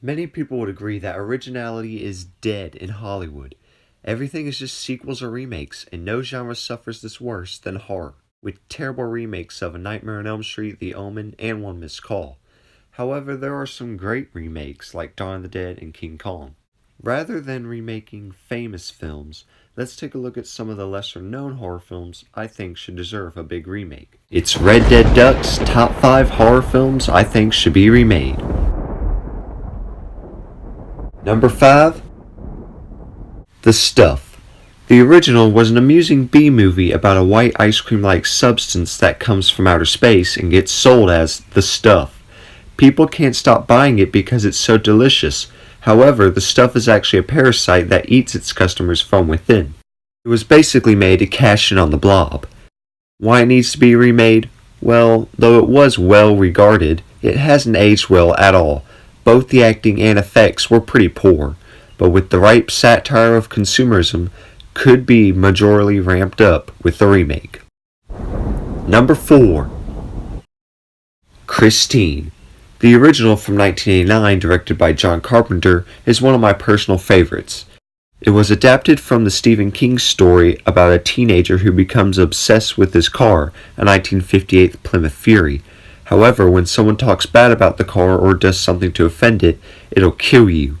Many people would agree that originality is dead in Hollywood. Everything is just sequels or remakes, and no genre suffers this worse than horror, with terrible remakes of A Nightmare on Elm Street, The Omen, and One Missed Call. However, there are some great remakes like Dawn of the Dead and King Kong. Rather than remaking famous films, let's take a look at some of the lesser known horror films I think should deserve a big remake. It's Red Dead Duck's top 5 horror films I think should be remade. Number 5. The Stuff. The original was an amusing B-movie about a white ice cream-like substance that comes from outer space and gets sold as the Stuff. People can't stop buying it because it's so delicious. However, the Stuff is actually a parasite that eats its customers from within. It was basically made to cash in on the Blob. Why it needs to be remade? Well, though it was well regarded, it hasn't aged well at all. Both the acting and effects were pretty poor, but with the right satire of consumerism, could be majorly ramped up with the remake. Number 4. Christine. The original from 1989, directed by John Carpenter, is one of my personal favorites. It was adapted from the Stephen King story about a teenager who becomes obsessed with his car, a 1958 Plymouth Fury. However, when someone talks bad about the car or does something to offend it, it'll kill you.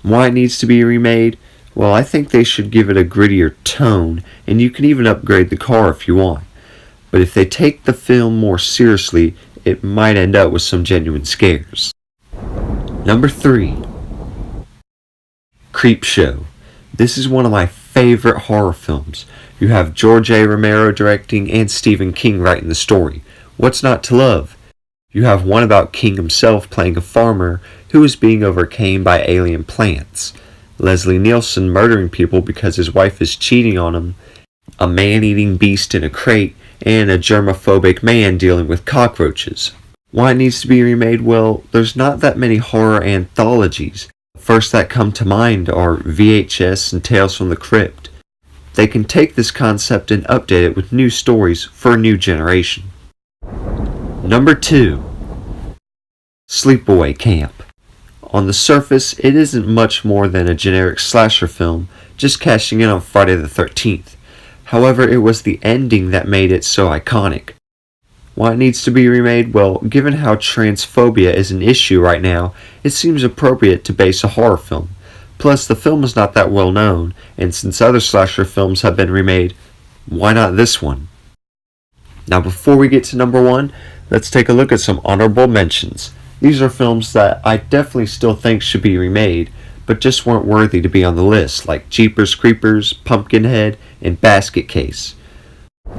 Why it needs to be remade? Well, I think they should give it a grittier tone, and you can even upgrade the car if you want. But if they take the film more seriously, it might end up with some genuine scares. Number 3. Creepshow. This is one of my favorite horror films. You have George A. Romero directing and Stephen King writing the story. What's not to love? You have one about King himself playing a farmer who is being overcome by alien plants, Leslie Nielsen murdering people because his wife is cheating on him, a man-eating beast in a crate, and a germophobic man dealing with cockroaches. Why it needs to be remade? Well, there's not that many horror anthologies. The first that come to mind are VHS and Tales from the Crypt. They can take this concept and update it with new stories for a new generation. Number 2. Sleepaway Camp. On the surface, it isn't much more than a generic slasher film, just cashing in on Friday the 13th. However, it was the ending that made it so iconic. Why it needs to be remade? Well, given how transphobia is an issue right now, it seems appropriate to base a horror film. Plus, the film is not that well known, and since other slasher films have been remade, why not this one? Now, before we get to number 1, let's take a look at some honorable mentions. These are films that I definitely still think should be remade, but just weren't worthy to be on the list, like Jeepers Creepers, Pumpkinhead, and Basket Case.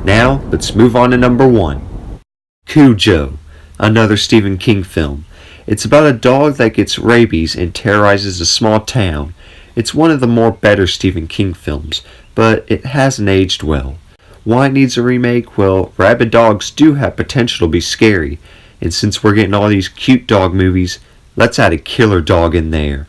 Now, let's move on to number 1. Cujo, another Stephen King film. It's about a dog that gets rabies and terrorizes a small town. It's one of the more better Stephen King films, but it hasn't aged well. Why it needs a remake? Well, rabid dogs do have potential to be scary, and since we're getting all these cute dog movies, let's add a killer dog in there.